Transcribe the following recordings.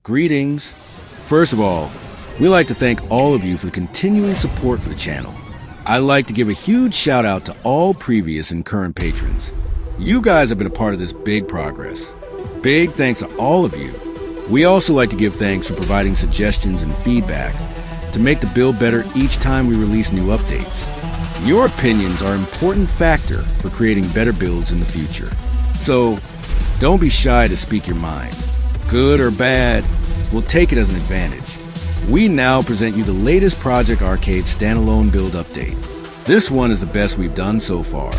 Greetings. First of all, we'd like to thank all of you for the continuing support for the channel. I'd like to give a huge shout out to all previous and current patrons. You guys have been a part of this big progress. Big thanks to all of you. We also like to give thanks for providing suggestions and feedback to make the build better each time we release new updates. Your opinions are an important factor for creating better builds in the future. So, don't be shy to speak your mind. Good or bad, we'll take it as an advantage. We now present you the latest Project Arcade standalone build update. This one is the best we've done so far.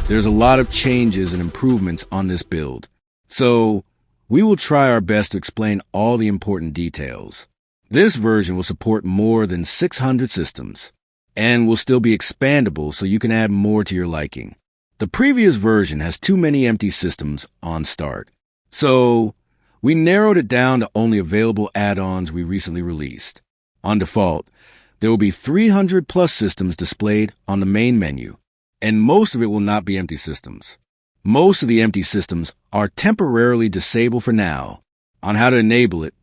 There's a lot of changes and improvements on this build, so we will try our best to explain all the important details. This version will support more than 600 systems, and will still be expandable so you can add more to your liking. The previous version has too many empty systems on start, so we narrowed it down to only available add-ons we recently released. On default, there will be 300 plus systems displayed on the main menu, and most of it will not be empty systems. Most of the empty systems are temporarily disabled for now. On how to enable it,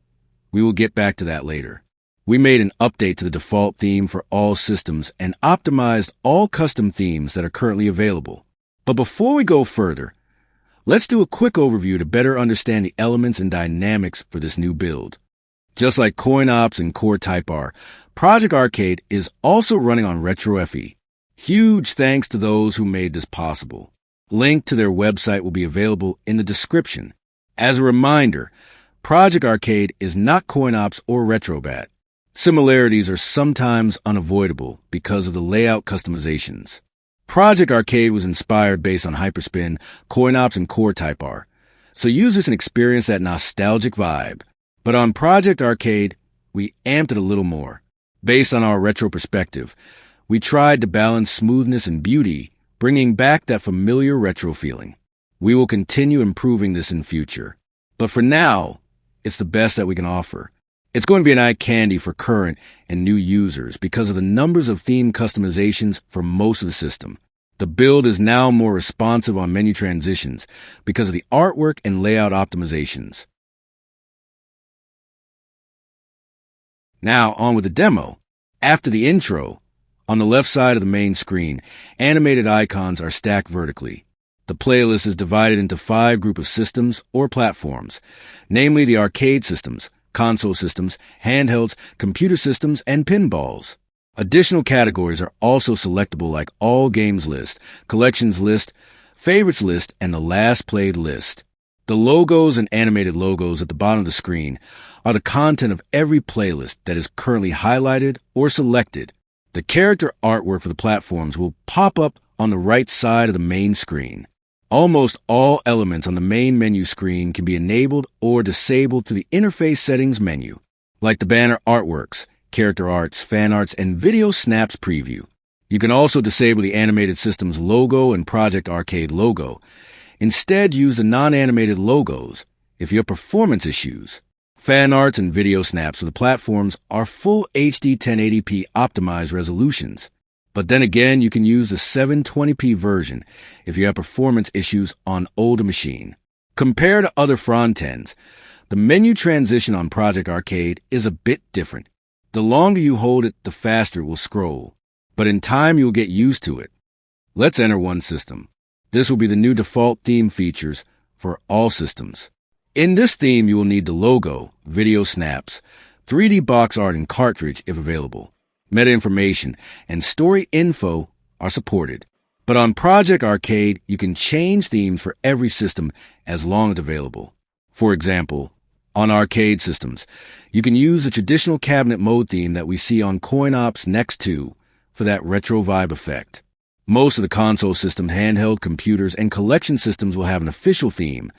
we will get back to that later. We made an update to the default theme for all systems and optimized all custom themes that are currently available. But before we go further, let's do a quick overview to better understand the elements and dynamics for this new build. Just like CoinOps and Core Type R, Project Arcade is also running on RetroFE. Huge thanks to those who made this possible. Link to their website will be available in the description. As a reminder, Project Arcade is not CoinOps or RetroBat. Similarities are sometimes unavoidable because of the layout customizations. Project Arcade was inspired based on Hyperspin, CoinOps, and Core Type R, so users can experience that nostalgic vibe. But on Project Arcade, we amped it a little more. Based on our retro perspective, we tried to balance smoothness and beauty, bringing back that familiar retro feeling. We will continue improving this in future. But for now, it's the best that we can offer. It's going to be an eye candy for current and new users because of the numbers of theme customizations for most of the system. The build is now more responsive on menu transitions because of the artwork and layout optimizations. Now on with the demo. After the intro, on the left side of the main screen, animated icons are stacked vertically. The playlist is divided into 5 groups of systems or platforms, namely the arcade systems, console systems, handhelds, computer systems, and pinballs. Additional categories are also selectable like All Games List, Collections List, Favorites List, and the Last Played List. The logos and animated logos at the bottom of the screen are the content of every playlist that is currently highlighted or selected. The character artwork for the platforms will pop up on the right side of the main screen. Almost all elements on the main menu screen can be enabled or disabled through the interface settings menu, like the banner artworks, character arts, fan arts, and video snaps preview. You can also disable the animated system's logo and Project Arcade logo. Instead, use the non-animated logos if you have performance issues. Fan arts and video snaps for the platforms are full HD 1080p optimized resolutions. But then again, you can use the 720p version if you have performance issues on older machine. Compared to other Frontends, the menu transition on Project Arcade is a bit different. The longer you hold it, the faster it will scroll. But in time, you'll get used to it. Let's enter one system. This will be the new default theme features for all systems. In this theme, you will need the logo, video snaps, 3D box art and cartridge if available. Meta information and story info are supported. But on Project Arcade, you can change themes for every system as long as available. For example, on arcade systems, you can use the traditional cabinet mode theme that we see on CoinOps Next 2 for that retro vibe effect. Most of the console system, handheld, computers, and collection systems will have an official theme,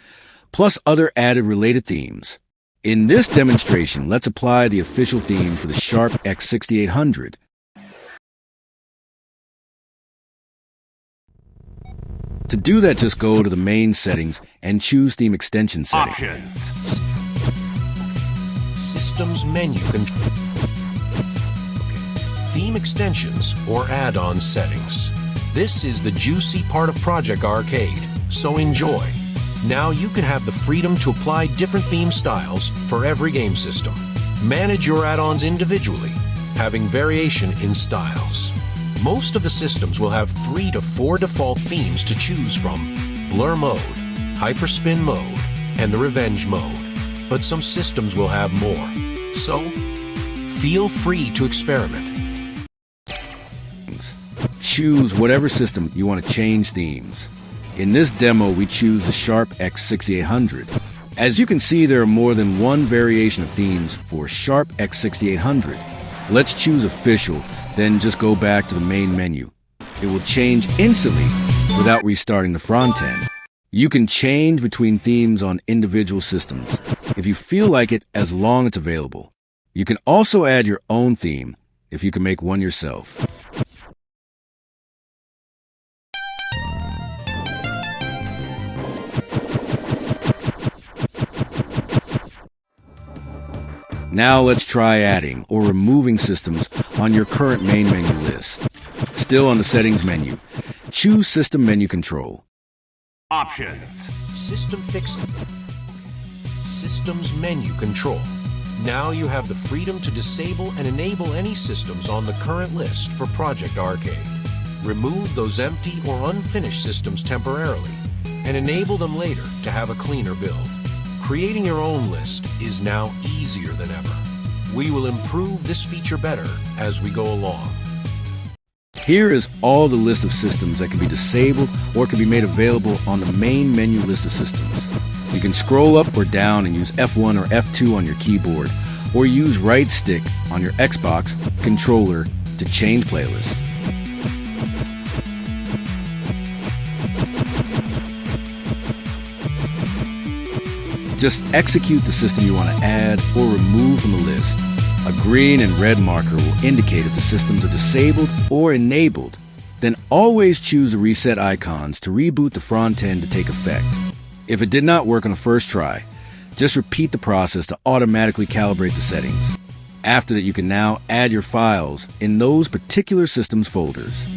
plus other added related themes. In this demonstration, let's apply the official theme for the Sharp X6800. To do that, just go to the main settings and choose Theme Extension settings. Options. Systems menu. Theme extensions or add-on settings. This is the juicy part of Project Arcade, so enjoy. Now you can have the freedom to apply different theme styles for every game system. Manage your add-ons individually, having variation in styles. Most of the systems will have 3 to 4 default themes to choose from: Blur Mode, Hyperspin Mode, and the Revenge Mode. But some systems will have more. So, feel free to experiment. Choose whatever system you want to change themes. In this demo, we choose the SharpX 6800. As you can see, there are more than one variation of themes for SharpX 6800. Let's choose Official, then just go back to the main menu. It will change instantly without restarting the front end. You can change between themes on individual systems if you feel like it, as long as it's available. You can also add your own theme if you can make one yourself. Now let's try adding or removing systems on your current main menu list. Still on the Settings menu, choose System Menu Control. Options. System Fixing. Systems Menu Control. Now you have the freedom to disable and enable any systems on the current list for Project Arcade. Remove those empty or unfinished systems temporarily and enable them later to have a cleaner build. Creating your own list is now easier than ever. We will improve this feature better as we go along. Here is all the list of systems that can be disabled or can be made available on the main menu list of systems. You can scroll up or down and use F1 or F2 on your keyboard, or use right stick on your Xbox controller to change playlists. Just execute the system you want to add or remove from the list. A green and red marker will indicate if the systems are disabled or enabled. Then always choose the reset icons to reboot the front end to take effect. If it did not work on the first try, just repeat the process to automatically calibrate the settings. After that, you can now add your files in those particular systems folders.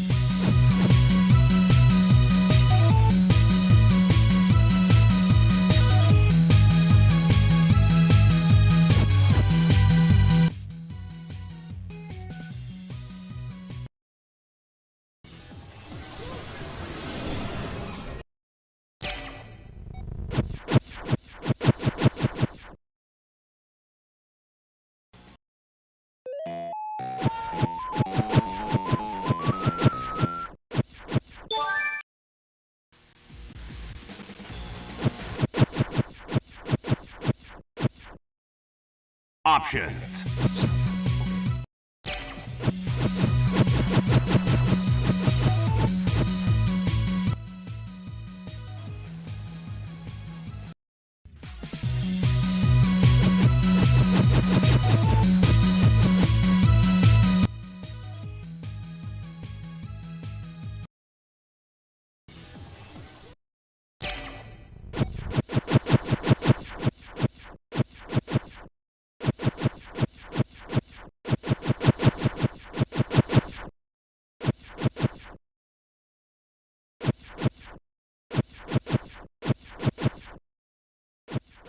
Options.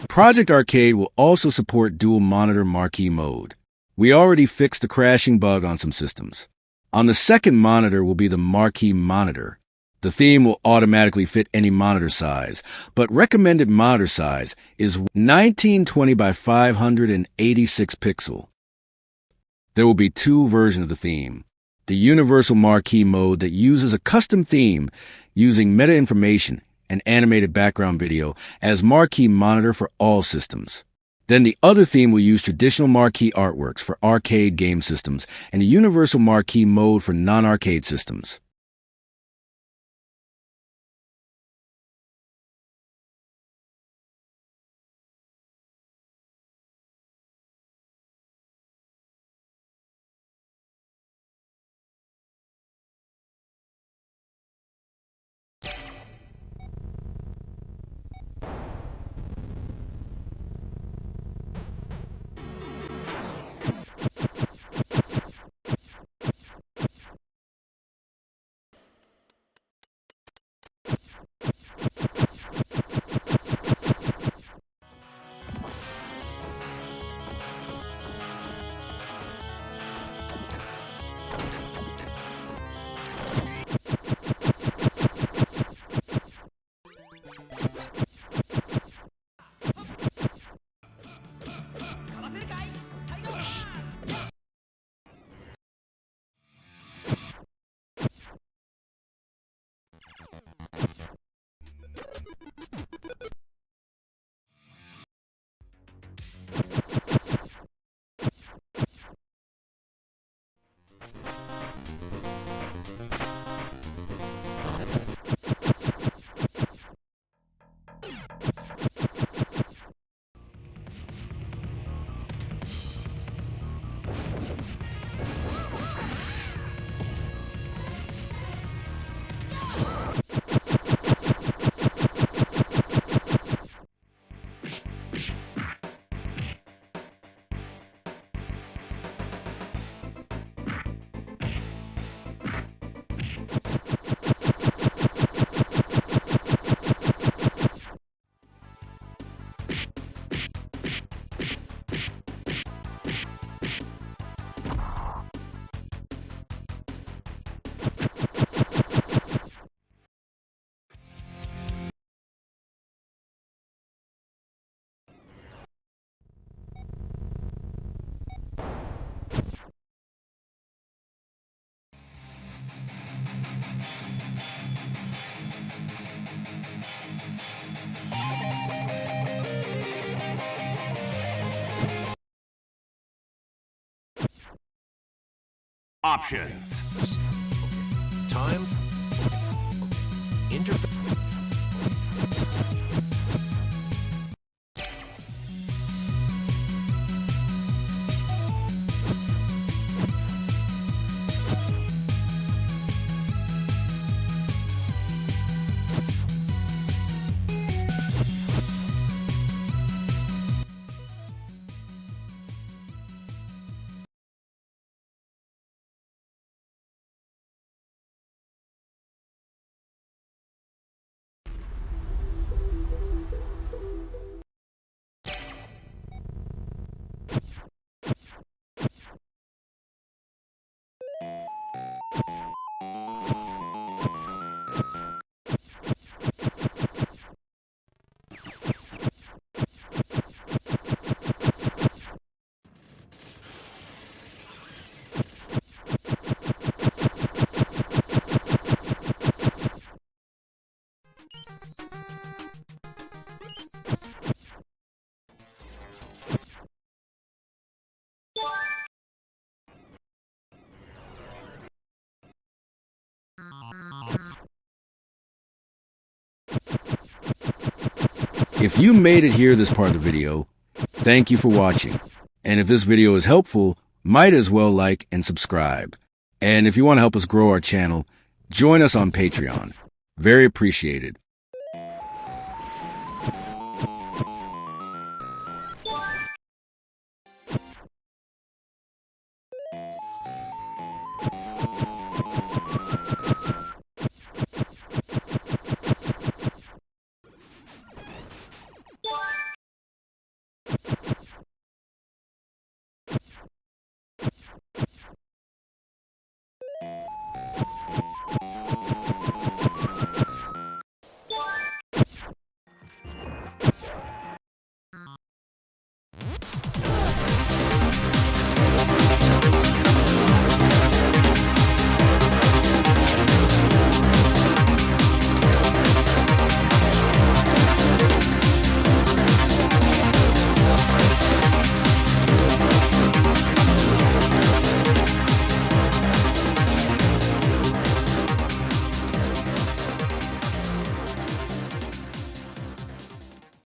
Project Arcade will also support dual monitor marquee mode. We already fixed the crashing bug on some systems. On the second monitor will be the marquee monitor. The theme will automatically fit any monitor size, but recommended monitor size is 1920 by 586 pixel. There will be two versions of the theme. The universal marquee mode that uses a custom theme using meta information and animated background video as marquee monitor for all systems. Then the other theme will use traditional marquee artworks for arcade game systems and a universal marquee mode for non-arcade systems. Options. Time. Interface. If you made it here this part of the video, thank you for watching. And if this video is helpful, might as well like and subscribe. And if you want to help us grow our channel, join us on Patreon. Very appreciated.